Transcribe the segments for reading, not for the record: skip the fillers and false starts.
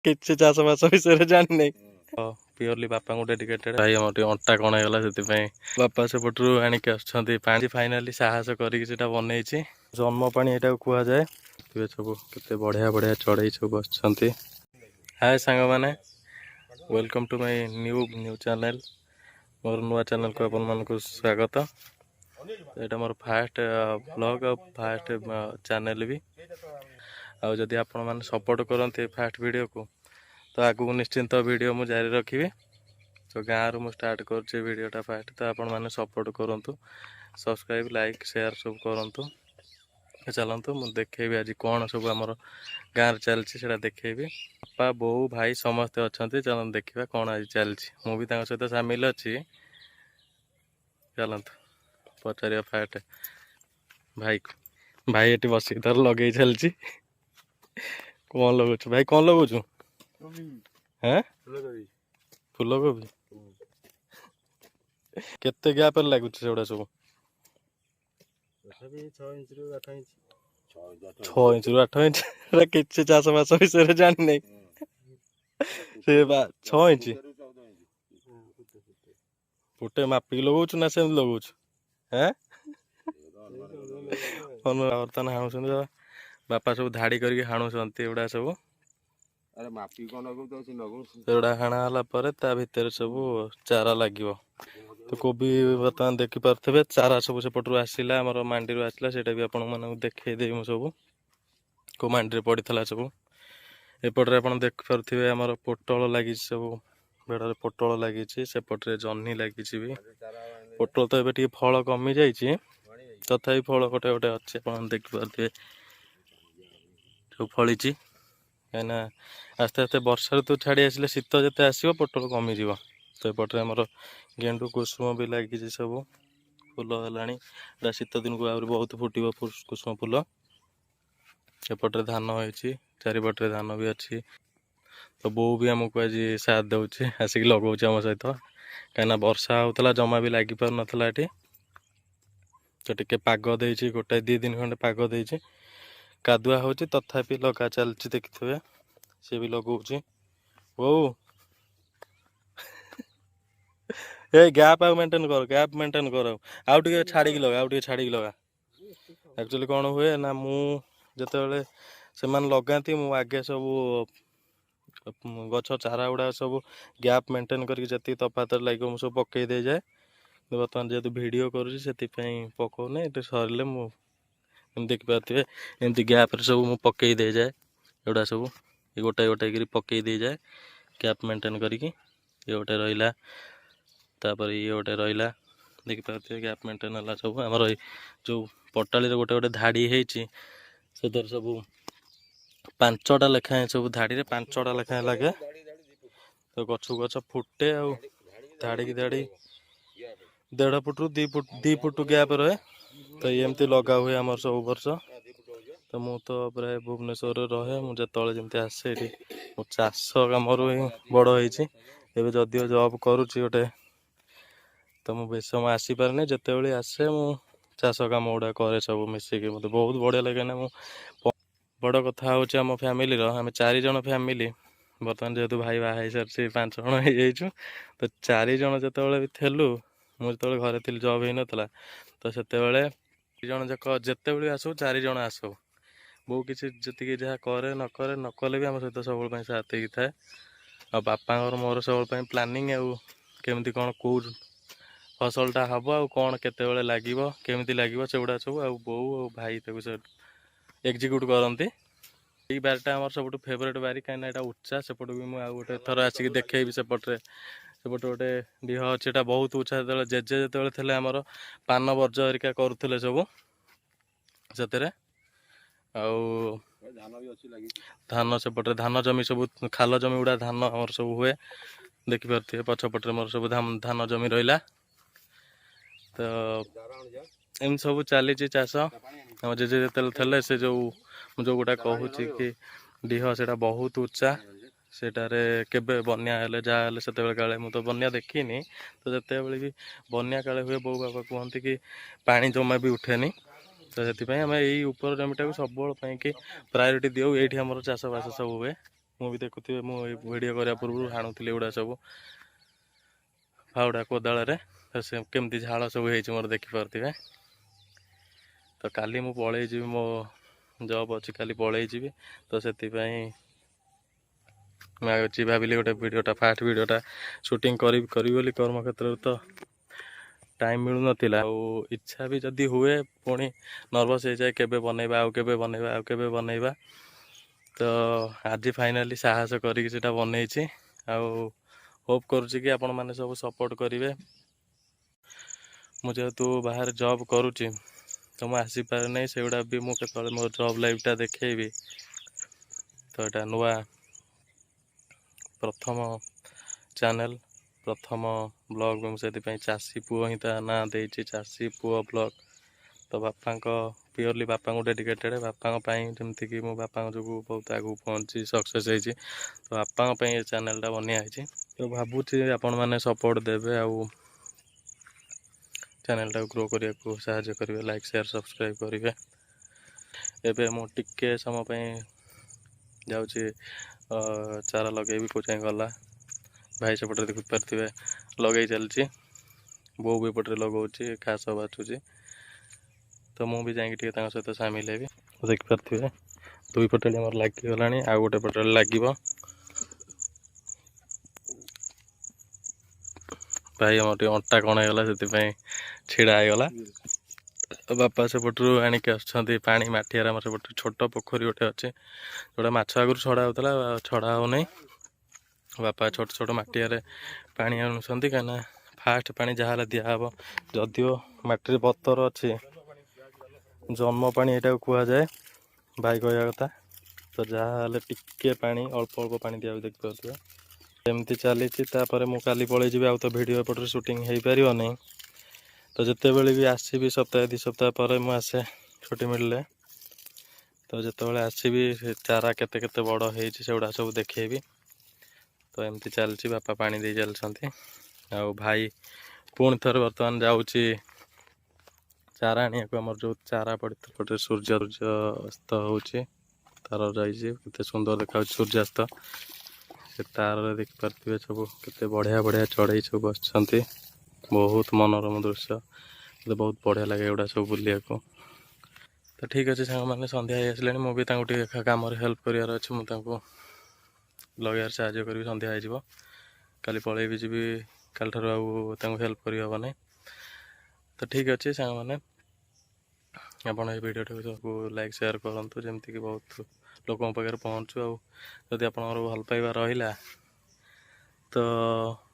କିଛି ଚାଷ ବାସ ବିଷୟରେ ଜାଣିନି। ପିଓରଲି ବାପାଙ୍କୁ ଡେଡିକେଟେଡ। ଭାଇ ଆମର ଟିକେ ଅଣ୍ଟା କଣ ହେଇଗଲା, ସେଥିପାଇଁ ବାପା ସେପଟରୁ ଆଣିକି ଆସୁଛନ୍ତି ପାଣି। ଫାଇନାଲି ସାହସ କରିକି ସେଟା ବନେଇଛି। ଜନ୍ମ ପାଣି ଏଟାକୁ କୁହାଯାଏ। ଦେଖିବେ ସବୁ କେତେ ବଢିଆ ବଢିଆ ଚଢେଇ ସବୁ ବସିଛନ୍ତି। ହାଏ ସାଙ୍ଗମାନେ, welcome to my new channel. ମୋର ନୂଆ ଚ୍ୟାନେଲକୁ ଆପଣମାନଙ୍କୁ ସ୍ୱାଗତ। ଏଇଟା ମୋର ଫାଷ୍ଟ ବ୍ଲଗ୍ ଆଉ ଫାଷ୍ଟ ଚ୍ୟାନେଲ ବି। ଆଉ ଯଦି ଆପଣମାନେ ସପୋର୍ଟ କରନ୍ତି ଫାଷ୍ଟ ଭିଡ଼ିଓକୁ, ତ ଆଗକୁ ନିଶ୍ଚିନ୍ତ ଭିଡ଼ିଓ ମୁଁ ଜାରି ରଖିବି। ତ ଗାଁରୁ ମୁଁ ଷ୍ଟାର୍ଟ କରୁଛି ଭିଡ଼ିଓଟା ଫାଷ୍ଟ, ତ ଆପଣମାନେ ସପୋର୍ଟ କରନ୍ତୁ। ସବସ୍କ୍ରାଇବ୍, ଲାଇକ୍, ସେୟାର ସବୁ କରନ୍ତୁ। ଚାଲନ୍ତୁ ମୁଁ ଦେଖେଇବି ଆଜି କ'ଣ ସବୁ ଆମର ଗାଁରେ ଚାଲିଛି, ସେଇଟା ଦେଖେଇବି। ବାପା, ବୋଉ, ଭାଇ ସମସ୍ତେ ଅଛନ୍ତି। ଚାଲନ୍ତୁ ଦେଖିବା କ'ଣ ଆଜି ଚାଲିଛି। ମୁଁ ବି ତାଙ୍କ ସହିତ ସାମିଲ ଅଛି। ଚାଲନ୍ତୁ ପଚାରିବା ଫାଷ୍ଟ ଭାଇକୁ। ଭାଇ ଏଠି ବସିକି ତାର ଲଗେଇ ଚାଲିଛି। କ'ଣ ଲଗଉଛୁ ଭାଇ? କ'ଣ ଲଗଉଛୁ? ଫୁଲକୋବି। କେତେ ଗ୍ୟାପରେ ଲାଗୁଛି ସେଗୁଡା ସବୁ? 6 ଇଞ୍ଚରୁ 8 ଇଞ୍ଚ। କିଛି ଚାଷ ବାସ ବିଷୟରେ ଜାଣିନି। ସେ 6 ଇଞ୍ଚ ଗୋଟେ ମାପିକି ଲଗଉଛୁ ନା ସେମିତି ଲଗଉଛୁ? ବର୍ତ୍ତମାନ ହାଣୁଛନ୍ତି ବାପା, ସବୁ ଧାଡି କରିକି ହାଣୁଛନ୍ତି ଏଗୁଡା ସବୁ। ଏଗୁଡା ହାଣା ହେଲା ପରେ ତା ଭିତରେ ସବୁ ଚାରା ଲାଗିବ। ତ କୋବି ବର୍ତ୍ତମାନ ଦେଖିପାରୁଥିବେ, ଚାରା ସବୁ ସେପଟରୁ ଆସିଲା, ଆମର ମାଣ୍ଡିରୁ ଆସିଲା। ସେଇଟା ବି ଆପଣମାନଙ୍କୁ ଦେଖେଇଦେବି ମୁଁ ସବୁ, କୋଉ ମାଣ୍ଡିରେ ପଡ଼ିଥିଲା ସବୁ। ଏପଟରେ ଆପଣ ଦେଖିପାରୁଥିବେ ଆମର ପୋଟଳ ଲାଗିଛି ସବୁ, ବେଡ଼ରେ ପୋଟଳ ଲାଗିଛି। ସେପଟରେ ଜହ୍ନି ଲାଗିଛି ବି। ପୋଟଳ ତ ଏବେ ଟିକେ ଫଳ କମି ଯାଇଛି, ତଥାପି ଫଳ ଗୋଟେ ଗୋଟେ ଅଛି, ଆପଣ ଦେଖିପାରୁଥିବେ ସବୁ ଫଳିଛି। କାହିଁକିନା ଆସ୍ତେ ଆସ୍ତେ ବର୍ଷା ଋତୁ ଛାଡ଼ି ଆସିଲେ, ଶୀତ ଯେତେ ଆସିବ ପୋଟଳ କମିଯିବ। ତ ଏପଟରେ ଆମର ଗେଣ୍ଡୁ, କୁସୁମ ବି ଲାଗିଛି ସବୁ, ଫୁଲ ହେଲାଣି। ଏଇଟା ଶୀତ ଦିନକୁ ଆହୁରି ବହୁତ ଫୁଟିବ କୁସୁମ ଫୁଲ। ଏପଟରେ ଧାନ ହେଇଛି, ଚାରିପଟରେ ଧାନ ବି ଅଛି। ତ ବୋଉ ବି ଆମକୁ ଆଜି ସାଥ ଦେଉଛି, ଆସିକି ଲଗଉଛି ଆମ ସହିତ। କାହିଁକିନା ବର୍ଷା ହେଉଥିଲା, ଜମା ବି ଲାଗିପାରୁନଥିଲା ଏଠି। ତ ଟିକେ ପାଗ ଦେଇଛି, ଗୋଟାଏ 2 ଦିନ ଖଣ୍ଡେ ପାଗ ଦେଇଛି। କାଦୁଆ ହେଉଛି, ତଥାପି ଲଗା ଚାଲିଛି। ଦେଖିଥିବେ ସିଏ ବି ଲଗଉଛି। ବୋଉ ଏ ଗ୍ୟାପ୍ ଆଉ ମେଣ୍ଟେନ୍ କର, ଗ୍ୟାପ୍ ମେଣ୍ଟେନ୍ କର। ଆଉ ଟିକେ ଛାଡ଼ିକି ଲଗା, ଆଉ ଟିକେ ଛାଡ଼ିକି ଲଗା। ଆକ୍ଚୁଆଲି କ'ଣ ହୁଏ ନା, ମୁଁ ଯେତେବେଳେ ସେମାନେ ଲଗାନ୍ତି, ମୁଁ ଆଗେ ସବୁ ଗଛ ଚାରା ଗୁଡ଼ା ସବୁ ଗ୍ୟାପ୍ ମେଣ୍ଟେନ୍ କରିକି ଯେତିକି ତଫାତରେ ଲାଗିବ ମୁଁ ସବୁ ପକେଇ ଦେଇଯାଏ। ବର୍ତ୍ତମାନ ଯେହେତୁ ଭିଡ଼ିଓ କରୁଛି, ସେଥିପାଇଁ ପକଉନି। ଏଠି ସରିଲେ ମୁଁ ଏମିତି ଦେଖିପାରୁଥିବେ, ଏମିତି ଗ୍ୟାପ୍ରେ ସବୁ ମୁଁ ପକେଇ ଦେଇଯାଏ। ଏଗୁଡ଼ା ସବୁ ଗୋଟାଏ ଗୋଟାଏ କରି ପକେଇ ଦେଇଯାଏ, ଗ୍ୟାପ୍ ମେଣ୍ଟେନ୍ କରିକି। ଇଏ ଗୋଟେ ରହିଲା, ତାପରେ ଇଏ ଗୋଟେ ରହିଲା। ଦେଖିପାରୁଥିବେ ଗ୍ୟାପ୍ ମେଣ୍ଟେନ୍ ହେଲା ସବୁ। ଆମର ଏଇ ଯେଉଁ ପଟାଳିରେ ଗୋଟେ ଗୋଟେ ଧାଡ଼ି ହେଇଛି, ସେଥିରେ ସବୁ 5ଟା ଲେଖାଏଁ ସବୁ ଧାଡ଼ିରେ 5ଟା ଲେଖାଏଁ ଲାଗେ। ତ ଗଛକୁ ଗଛ ଫୁଟେ, ଆଉ ଧାଡ଼ିକି ଧାଡ଼ି 1.5 ଫୁଟରୁ 2 ଫୁଟ ଗ୍ୟାପ୍ ରହେ। ତ ଏମିତି ଲଗା ହୁଏ ଆମର ସବୁ ବର୍ଷ। ତ ମୁଁ ତ ପ୍ରାୟ ଭୁବନେଶ୍ୱରରେ ରହେ, ମୁଁ ଯେତେବେଳେ ଯେମିତି ଆସେ ଏଠି। ମୁଁ ଚାଷ କାମରୁ ହିଁ ବଡ଼ ହେଇଛି। ଏବେ ଯଦିଓ ଜବ୍ କରୁଛି ଗୋଟେ, ତ ମୁଁ ବେଶୀ ସମୟ ଆସିପାରେନି। ଯେତେବେଳେ ଆସେ ମୁଁ ଚାଷ କାମ ଗୁଡ଼ା କରେ ସବୁ ମିଶିକି। ମୋତେ ବହୁତ ବଢ଼ିଆ ଲାଗେ ନା। ମୁଁ ବଡ଼ କଥା ହେଉଛି ଆମ ଫ୍ୟାମିଲିର, ଆମେ 4 ଜଣ ଫ୍ୟାମିଲି। ବର୍ତ୍ତମାନ ଯେହେତୁ ଭାଇ ବାହା ହେଇସାରିଛି, 5 ଜଣ ହେଇଯାଇଛୁ। ତ 4 ଜଣ ଯେତେବେଳେ ବି ଥିଲୁ, ମୁଁ ଯେତେବେଳେ ଘରେ ଥିଲି, ଜବ୍ ହେଇନଥିଲା, ତ ସେତେବେଳେ 2 ଜଣ ଯାକ ଯେତେବେଳେ ବି ଆସୁ, 4 ଜଣ ଆସୁ। ବୋଉ କିଛି ଯେତିକି ଯାହା କରେ ନ କଲେ ବି ଆମ ସହିତ ସବୁବେଳେ ପାଇଁ ସାଥ ହେଇକି ଥାଏ। ଆଉ ବାପାଙ୍କର ମୋର ସବୁବେଳେ ପାଇଁ ପ୍ଲାନିଂ, ଆଉ କେମିତି କ'ଣ କେଉଁ ଫସଲଟା ହେବ, ଆଉ କ'ଣ କେତେବେଳେ ଲାଗିବ, କେମିତି ଲାଗିବ, ସେଗୁଡ଼ା ସବୁ। ଆଉ ବୋଉ ଆଉ ଭାଇ ତାକୁ ସେ ଏକ୍ଜିକ୍ୟୁଟ୍ କରନ୍ତି। ଏଇ ବାରିଟା ଆମର ସବୁଠୁ ଫେଭରେଟ୍ ବାରି, କାହିଁକିନା ଏଇଟା ଉଚ୍ଚା। ସେପଟୁ ବି ମୁଁ ଆଉ ଗୋଟେ ଥର ଆସିକି ଦେଖେଇବି। ସେପଟେ ଗୋଟେ ଡିହ ଅଛି, ଏଇଟା ବହୁତ ଉଚ୍ଚା। ଯେତେବେଳେ ଥିଲେ ଆମର ପାନ ବର୍ଜ ହେରିକା କରୁଥିଲେ ସବୁ ସେଥିରେ। ଆଉ ଧାନ, ସେପଟରେ ଧାନ ଜମି ସବୁ, ଖାଲ ଜମି ଗୁଡ଼ା ଧାନ ଆମର ସବୁ ହୁଏ। ଦେଖିପାରୁଥିବେ ପଛପଟରେ ମୋର ସବୁ ଧାନ ଜମି ରହିଲା। ତ ଏମିତି ସବୁ ଚାଲିଛି ଚାଷ। ଆମ ଜେଜେ ଯେତେବେଳେ ଥିଲେ, ସେ ମୁଁ ଯେଉଁଗୁଟା କହୁଛି କି ଡିହ, ସେଇଟା ବହୁତ ଉଚ୍ଚା। ସେଟାରେ କେବେ ବନ୍ୟା ହେଲେ, ଯାହା ହେଲେ, ସେତେବେଳେ କାଳେ, ମୁଁ ତ ବନ୍ୟା ଦେଖିନି, ତ ଯେତେବେଳେ ବି ବନ୍ୟା କାଳେ ହୁଏ, ବୋଉ ବାପା କୁହନ୍ତି କି ପାଣି ଜମା ବି ଉଠେନି। ତ ସେଥିପାଇଁ ଆମେ ଏଇ ଉପର ଜମିଟାକୁ ସବୁବେଳେ ପାଇଁକି ପ୍ରାୟୋରିଟି ଦେଉ। ଏଇଠି ଆମର ଚାଷବାସ ସବୁ ହୁଏ, ମୁଁ ବି ଦେଖୁଥିବେ ମୁଁ ଏଇ ଭିଡ଼ିଓ କରିବା ପୂର୍ବରୁ ହାଣୁଥିଲି ଏଗୁଡ଼ା ସବୁ ଫାଉଡ଼ା କୋଦାଳରେ। ତ ସେ କେମିତି ଝାଳ ସବୁ ହେଇଛି ମୋର ଦେଖିପାରୁଥିବେ। ତ କାଲି ମୁଁ ପଳେଇ ଯିବି, ମୋ ଜବ୍ ଅଛି କାଲି ପଳେଇ ଯିବି। ତ ସେଥିପାଇଁ ମୁଁ ଆଜି ଭାବିଲି ଗୋଟେ ଭିଡ଼ିଓଟା ଫାଷ୍ଟ ଭିଡ଼ିଓଟା ସୁଟିଂ କରିବି ବୋଲି କର୍ମକ୍ଷେତ୍ରରେ ତ ଟାଇମ୍ ମିଳୁନଥିଲା। ଆଉ ଇଚ୍ଛା ବି ଯଦି ହୁଏ ପୁଣି ନର୍ଭସ୍ ହେଇଯାଏ, କେବେ ବନେଇବା ଆଉ କେବେ ବନେଇବା ଆଉ କେବେ ବନେଇବା। ତ ଆଜି ଫାଇନାଲି ସାହସ କରିକି ସେଇଟା ବନେଇଛି। ଆଉ ହୋପ୍ କରୁଛି କି ଆପଣମାନେ ସବୁ ସପୋର୍ଟ କରିବେ। ମୁଁ ଯେହେତୁ ବାହାରେ ଜବ୍ କରୁଛି ତ ମୁଁ ଆସିପାରେ ନାହିଁ, ସେଗୁଡ଼ା ବି ମୁଁ କେତେବେଳେ ମୋ ଜବ୍ ଲାଇଫ୍ଟା ଦେଖେଇବି। ତ ଏଇଟା ନୂଆ ପ୍ରଥମ ଚ୍ୟାନେଲ୍, ପ୍ରଥମ ବ୍ଲଗ୍। ମୁଁ ସେଥିପାଇଁ ଚାଷୀ ପୁଅ ହିଁ ତା ନାଁ ଦେଇଛି, ଚାଷୀ ପୁଅ ବ୍ଲଗ୍। ତ ବାପାଙ୍କ ପିଓରଲି ବାପାଙ୍କୁ ଡେଡିକେଟେଡ଼, ବାପାଙ୍କ ପାଇଁ, ଯେମିତିକି ମୋ ବାପାଙ୍କ ଯୋଗୁଁ ବହୁତ ଆଗକୁ ପହଞ୍ଚି ସକ୍ସେସ୍ ହେଇଛି। ତ ବାପାଙ୍କ ପାଇଁ ଏ ଚ୍ୟାନେଲ୍ଟା ବନିଆ ହେଇଛି। ତ ଭାବୁଛି ଆପଣମାନେ ସପୋର୍ଟ ଦେବେ ଆଉ ଚ୍ୟାନେଲ୍ଟାକୁ ଗ୍ରୋ କରିବାକୁ ସାହାଯ୍ୟ କରିବେ, ଲାଇକ୍ ସେୟାର ସବସ୍କ୍ରାଇବ୍ କରିବେ। ଏବେ ମୁଁ ଟିକେ ସମୟ ପାଇଁ ଯାଉଛି ଚାରା ଲଗେଇବି। କୋଚାଇଁ ଗଲା, ଭାଇ ସେପଟରେ ଦେଖିପାରୁଥିବେ ଲଗେଇ ଚାଲିଛି, ବୋଉ ବି ଏପଟରେ ଲଗାଉଛି, ଘାସ ବାଛୁଛି। ତ ମୁଁ ବି ଯାଇକି ଟିକେ ତାଙ୍କ ସହିତ ସାମିଲ ହେବି। ଦେଖିପାରୁଥିବେ 2 ପଟାଳି ଆମର ଲାଗିଗଲାଣି, ଆଉ ଗୋଟେ ପଟାଳି ଲାଗିବ। ଭାଇ ଆମର ଟିକେ ଅଣ୍ଟା କଣ ହେଇଗଲା, ସେଥିପାଇଁ ଛିଡ଼ା ହେଇଗଲା। ବାପା ସେପଟରୁ ଆଣିକି ଆସୁଛନ୍ତି ପାଣି ମାଠିଆରେ। ଆମର ସେପଟରେ ଛୋଟ ପୋଖରୀ ଗୋଟେ ଅଛି, ଯେଉଁଟା ମାଛ ଆଗରୁ ଛଡ଼ା ହେଉଥିଲା, ଛଡ଼ା ହେଉନାହିଁ। ବାପା ଛୋଟ ଛୋଟ ମାଠିଆରେ ପାଣି ଆଣୁଛନ୍ତି, କାହିଁକିନା ଫାଷ୍ଟ ପାଣି ଯାହା ହେଲେ ଦିଆହେବ। ଯଦିଓ ମାଟିରେ ପତର ଅଛି, ଜନ୍ମ ପାଣି ଏଇଟାକୁ କୁହାଯାଏ, ଭାଇ କହିବା କଥା। ତ ଯାହା ହେଲେ ଟିକେ ପାଣି, ଅଳ୍ପ ଅଳ୍ପ ପାଣି ଦିଆହେବ, ଦେଖିପାରୁଥିବେ। ଏମିତି ଚାଲିଛି। ତାପରେ ମୁଁ କାଲି ପଳେଇ ଯିବି, ଆଉ ତ ଭିଡ଼ିଓ ଏପଟରେ ସୁଟିଂ ହେଇପାରିବନି। ତ ଯେତେବେଳେ ବି ଆସିବି, ସପ୍ତାହେ 2 ସପ୍ତାହ ପରେ ମୁଁ ଆସେ ଛୁଟି ମିଳିଲେ। ତ ଯେତେବେଳେ ଆସିବି ସେ ଚାରା କେତେ କେତେ ବଡ଼ ହେଇଛି ସେଗୁଡ଼ା ସବୁ ଦେଖେଇବି। ତ ଏମିତି ଚାଲିଛି, ବାପା ପାଣି ଦେଇ ଚାଲିଛନ୍ତି। ଆଉ ଭାଇ ପୁଣି ଥରେ ବର୍ତ୍ତମାନ ଯାଉଛି ଚାରା ଆଣିବାକୁ। ଆମର ଯେଉଁ ଚାରା ପଡ଼ିଥିଲା ସୂର୍ଯ୍ୟାସ୍ତ ହେଉଛି, ତାର ଯାଇଛି, କେତେ ସୁନ୍ଦର ଦେଖାଯାଉଛି ସୂର୍ଯ୍ୟାସ୍ତ। ସେ ତାରରେ ଦେଖିପାରୁଥିବେ ସବୁ କେତେ ବଢ଼ିଆ ବଢ଼ିଆ ଚଢ଼େଇ ସବୁ ବସିଛନ୍ତି। ବହୁତ ମନୋରମ ଦୃଶ୍ୟ, ମୋତେ ବହୁତ ବଢ଼ିଆ ଲାଗେ ଏଗୁଡ଼ା ସବୁ ବୁଲିବାକୁ। ତ ଠିକ୍ ଅଛି ସାଙ୍ଗମାନେ, ସନ୍ଧ୍ୟା ହେଇ ଆସିଲାଣି। ମୁଁ ବି ତାଙ୍କୁ ଟିକେ କାମରେ ହେଲ୍ପ କରିବାର ଅଛି, ମୁଁ ତାଙ୍କୁ ଲଗେଇବାରେ ସାହାଯ୍ୟ କରିବି। ସନ୍ଧ୍ୟା ହେଇଯିବ, କାଲି ପଳେଇବି ଯିବି, କାଲିଠାରୁ ଆଉ ତାଙ୍କୁ ହେଲ୍ପ କରିହେବ ନାହିଁ। ତ ଠିକ୍ ଅଛି ସାଙ୍ଗମାନେ, ଆପଣ ଏ ଭିଡ଼ିଓଟାକୁ ସବୁ ଲାଇକ୍ ସେୟାର କରନ୍ତୁ, ଯେମିତିକି ବହୁତ ଲୋକଙ୍କ ପାଖରେ ପହଞ୍ଚୁ। ଆଉ ଯଦି ଆପଣଙ୍କର ଭଲ ପାଇବା ରହିଲା ତ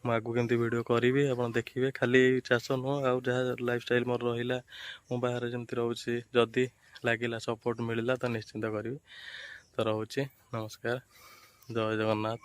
ମୁଁ ଆଗକୁ କେମିତି ଭିଡ଼ିଓ କରିବି ଆପଣ ଦେଖିବେ। ଖାଲି ଚାଷ ନୁହଁ, ଆଉ ଯାହା ଲାଇଫଷ୍ଟାଇଲ୍ ମୋର ରହିଲା, ମୁଁ ବାହାରେ ଯେମିତି ରହୁଛି, ଯଦି ଲାଗିଲା ସପୋର୍ଟ ମିଳିଲା ତ ନିଶ୍ଚିନ୍ତ କରିବି। ତ ରହୁଛି, ନମସ୍କାର, ଜୟ ଜଗନ୍ନାଥ।